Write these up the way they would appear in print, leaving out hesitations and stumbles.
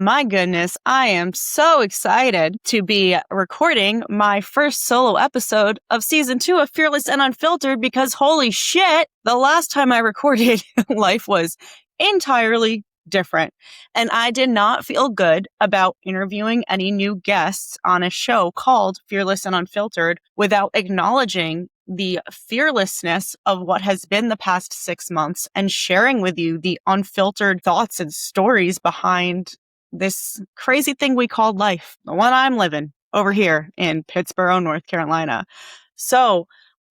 My goodness, I am so excited to be recording my first solo episode of season 2 of Fearlyss and Unfiltered because holy shit, the last time I recorded, life was entirely different. And I did not feel good about interviewing any new guests on a show called Fearlyss and Unfiltered without acknowledging the fearlessness of what has been the past 6 months and sharing with you the unfiltered thoughts and stories behind this crazy thing we call life, the one I'm living over here in Pittsburgh, North Carolina. So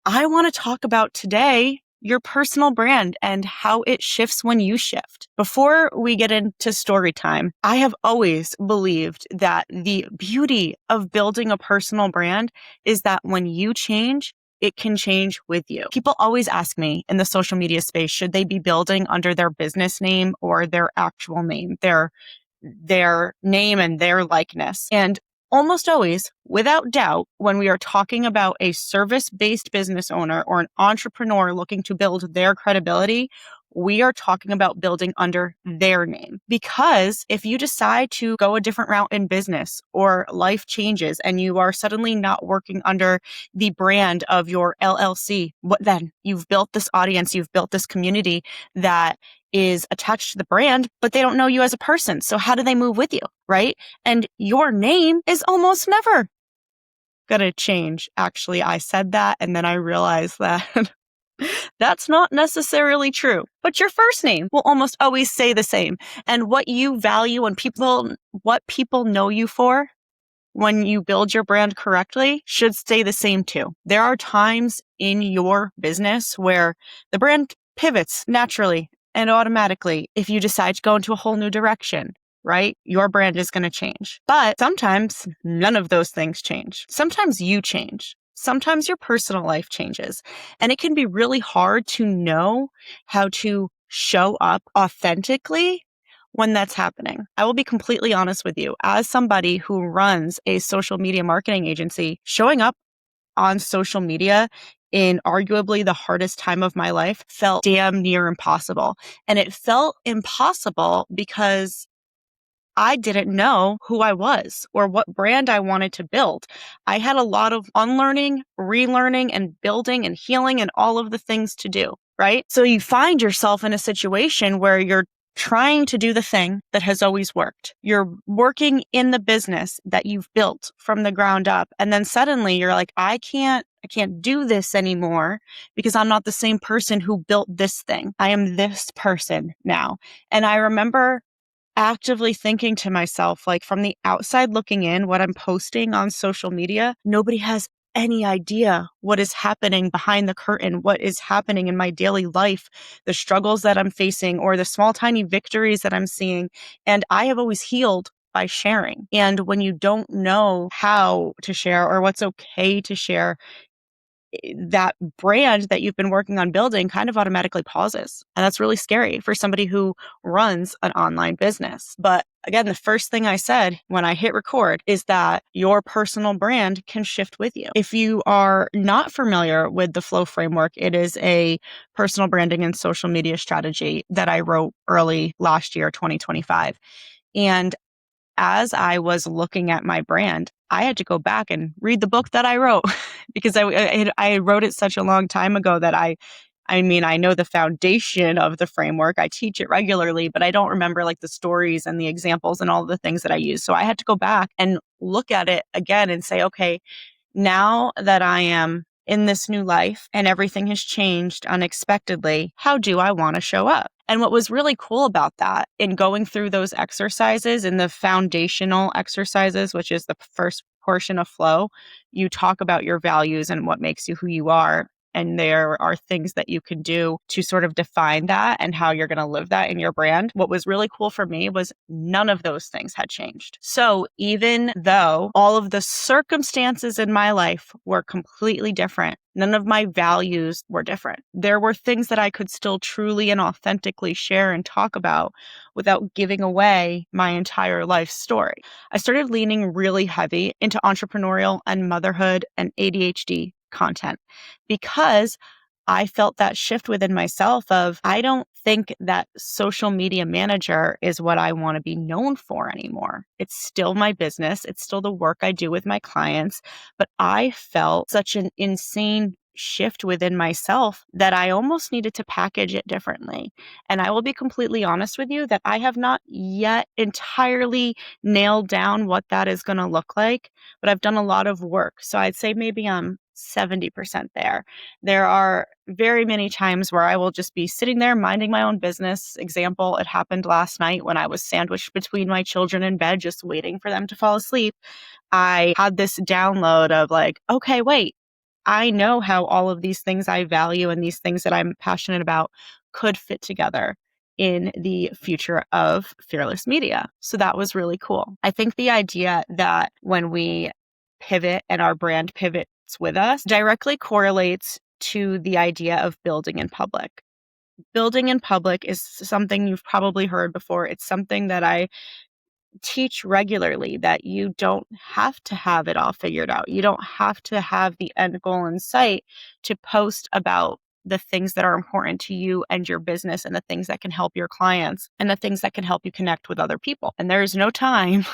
I want to talk about today your personal brand and how it shifts when you shift. Before we get into story time, I have always believed that the beauty of building a personal brand is that when you change, it can change with you. People always ask me in the social media space, should they be building under their business name or their actual name, their name and their likeness. And almost always, without doubt, when we are talking about a service-based business owner or an entrepreneur looking to build their credibility, we are talking about building under their name. Because if you decide to go a different route in business or life changes and you are suddenly not working under the brand of your LLC, what then? You've built this audience, you've built this community that is attached to the brand, but they don't know you as a person. So how do they move with you, right? And your name is almost never going to change. Actually, I said that and then I realized that that's not necessarily true. But your first name will almost always stay the same. And what you value and what people know you for when you build your brand correctly should stay the same too. There are times in your business where the brand pivots naturally and automatically if you decide to go into a whole new direction, right? Your brand is going to change. But sometimes none of those things change. Sometimes you change. Sometimes your personal life changes. And it can be really hard to know how to show up authentically when that's happening. I will be completely honest with you. As somebody who runs a social media marketing agency, showing up on social media in arguably the hardest time of my life felt damn near impossible. And it felt impossible because I didn't know who I was or what brand I wanted to build. I had a lot of unlearning, relearning, and building and healing and all of the things to do, right? So you find yourself in a situation where you're trying to do the thing that has always worked. You're working in the business that you've built from the ground up. And then suddenly you're like, I can't do this anymore because I'm not the same person who built this thing. I am this person now. And I remember actively thinking to myself, like from the outside looking in, what I'm posting on social media, nobody has any idea what is happening behind the curtain, what is happening in my daily life, the struggles that I'm facing, or the small, tiny victories that I'm seeing. And I have always healed by sharing. And when you don't know how to share or what's okay to share, that brand that you've been working on building kind of automatically pauses. And that's really scary for somebody who runs an online business. But again, the first thing I said when I hit record is that your personal brand can shift with you. If you are not familiar with the Flow framework, it is a personal branding and social media strategy that I wrote early last year, 2025. And as I was looking at my brand, I had to go back and read the book that I wrote because I wrote it such a long time ago that I know the foundation of the framework. I teach it regularly, but I don't remember like the stories and the examples and all the things that I use. So I had to go back and look at it again and say, okay, now that I am in this new life and everything has changed unexpectedly, how do I want to show up? And what was really cool about that in going through those exercises and the foundational exercises, which is the first portion of Flow, you talk about your values and what makes you who you are. And there are things that you can do to sort of define that and how you're going to live that in your brand. What was really cool for me was none of those things had changed. So even though all of the circumstances in my life were completely different, none of my values were different. There were things that I could still truly and authentically share and talk about without giving away my entire life story. I started leaning really heavy into entrepreneurial and motherhood and ADHD content because I felt that shift within myself of, I don't think that social media manager is what I want to be known for anymore. It's still my business. It's still the work I do with my clients. But I felt such an insane shift within myself that I almost needed to package it differently. And I will be completely honest with you that I have not yet entirely nailed down what that is going to look like, but I've done a lot of work. So I'd say maybe I'm 70% there. There are very many times where I will just be sitting there minding my own business. Example, it happened last night when I was sandwiched between my children in bed, just waiting for them to fall asleep. I had this download of like, okay, wait, I know how all of these things I value and these things that I'm passionate about could fit together in the future of Fearlyss Media. So that was really cool. I think the idea that when we pivot and our brand pivots with us directly correlates to the idea of building in public. Building in public is something you've probably heard before. It's something that I teach regularly, that you don't have to have it all figured out. You don't have to have the end goal in sight to post about the things that are important to you and your business and the things that can help your clients and the things that can help you connect with other people. And there is no time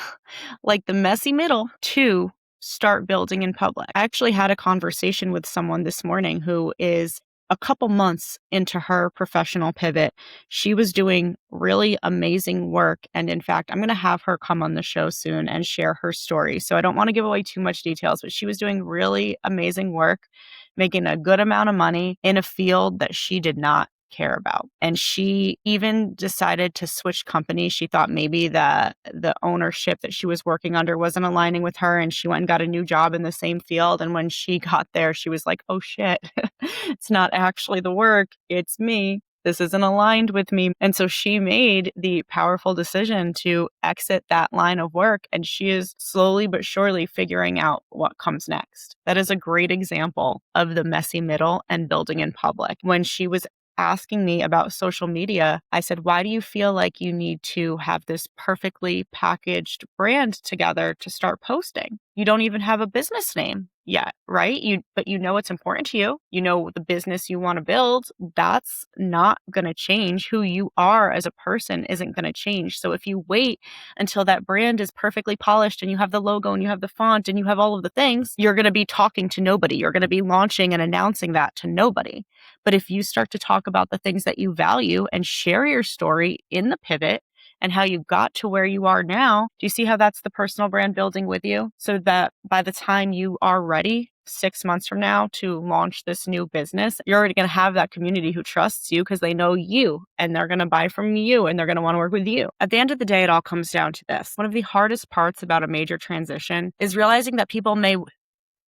like the messy middle to start building in public. I actually had a conversation with someone this morning who is a couple months into her professional pivot. She was doing really amazing work. And in fact, I'm going to have her come on the show soon and share her story. So I don't want to give away too much details, but she was doing really amazing work, making a good amount of money in a field that she did not care about. And she even decided to switch companies. She thought maybe the ownership that she was working under wasn't aligning with her, and she went and got a new job in the same field. And when she got there, she was like, oh shit, it's not actually the work, it's me. This isn't aligned with me. And so she made the powerful decision to exit that line of work. And she is slowly but surely figuring out what comes next. That is a great example of the messy middle and building in public. When she was asking me about social media, I said, why do you feel like you need to have this perfectly packaged brand together to start posting? You don't even have a business name yet, right? But you know it's important to you. You know the business you want to build. That's not going to change. Who you are as a person isn't going to change. So if you wait until that brand is perfectly polished and you have the logo and you have the font and you have all of the things, you're going to be talking to nobody. You're going to be launching and announcing that to nobody. But if you start to talk about the things that you value and share your story in the pivot and how you got to where you are now, do you see how that's the personal brand building with you? So that by the time you are ready 6 months from now to launch this new business, you're already going to have that community who trusts you because they know you and they're going to buy from you and they're going to want to work with you. At the end of the day, it all comes down to this. One of the hardest parts about a major transition is realizing that people may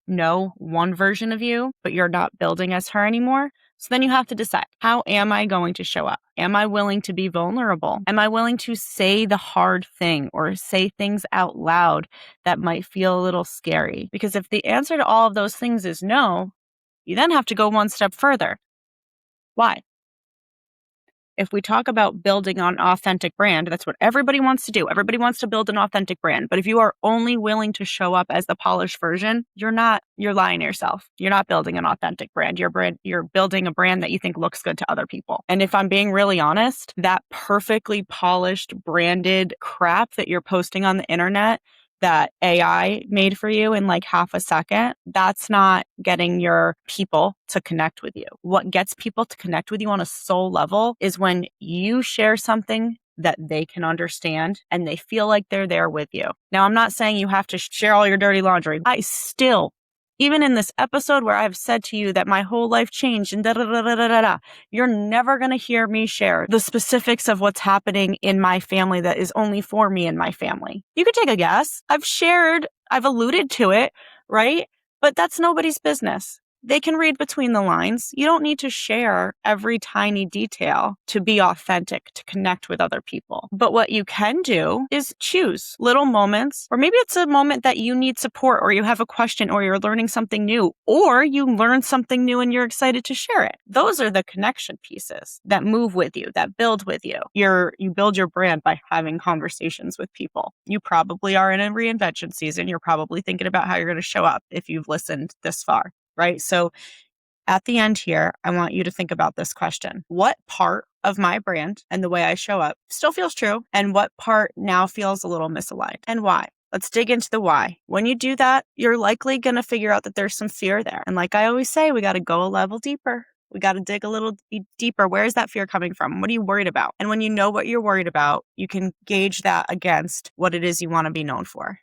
know one version of you, but you're not building as her anymore. So then you have to decide, how am I going to show up? Am I willing to be vulnerable? Am I willing to say the hard thing or say things out loud that might feel a little scary? Because if the answer to all of those things is no, you then have to go one step further. Why? If we talk about building an authentic brand, that's what everybody wants to do. Everybody wants to build an authentic brand. But if you are only willing to show up as the polished version, you're lying to yourself. You're not building an authentic brand. You're building a brand that you think looks good to other people. And if I'm being really honest, that perfectly polished, branded crap that you're posting on the internet that AI made for you in like half a second, that's not getting your people to connect with you. What gets people to connect with you on a soul level is when you share something that they can understand and they feel like they're there with you. Now, I'm not saying you have to share all your dirty laundry. I still, even in this episode where I've said to you that my whole life changed and you're never going to hear me share the specifics of what's happening in my family that is only for me and my family. You could take a guess. I've alluded to it, right? But that's nobody's business. They can read between the lines. You don't need to share every tiny detail to be authentic, to connect with other people. But what you can do is choose little moments, or maybe it's a moment that you need support, or you have a question, or you're learning something new, or you learn something new and you're excited to share it. Those are the connection pieces that move with you, that build with you. You build your brand by having conversations with people. You probably are in a reinvention season. You're probably thinking about how you're going to show up if you've listened this far. Right. So At the end here, I want you to think about this question. What part of my brand and the way I show up still feels true? And what part now feels a little misaligned? And why? Let's dig into the why. When you do that, you're likely going to figure out that there's some fear there. And like I always say, we got to go a level deeper. We got to dig a little deeper. Where is that fear coming from? What are you worried about? And when you know what you're worried about, you can gauge that against what it is you want to be known for.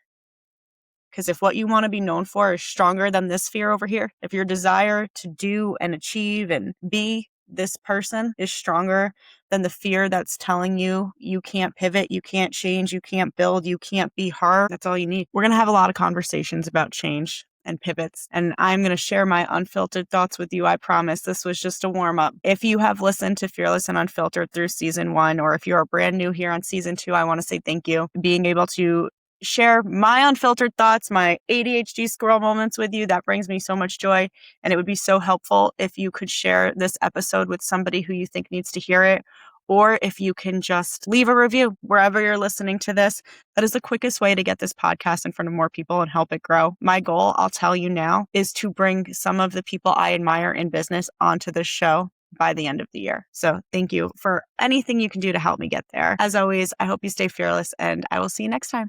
Because if what you want to be known for is stronger than this fear over here, if your desire to do and achieve and be this person is stronger than the fear that's telling you you can't pivot, you can't change, you can't build, you can't be her, that's all you need. We're going to have a lot of conversations about change and pivots. And I'm going to share my unfiltered thoughts with you. I promise this was just a warm up. If you have listened to Fearlyss and Unfiltered through season 1, or if you're brand new here on season 2, I want to say thank you. Being able to share my unfiltered thoughts, my ADHD squirrel moments with you, that brings me so much joy. And it would be so helpful if you could share this episode with somebody who you think needs to hear it. Or if you can just leave a review wherever you're listening to this. That is the quickest way to get this podcast in front of more people and help it grow. My goal, I'll tell you now, is to bring some of the people I admire in business onto this show by the end of the year. So thank you for anything you can do to help me get there. As always, I hope you stay fearless, and I will see you next time.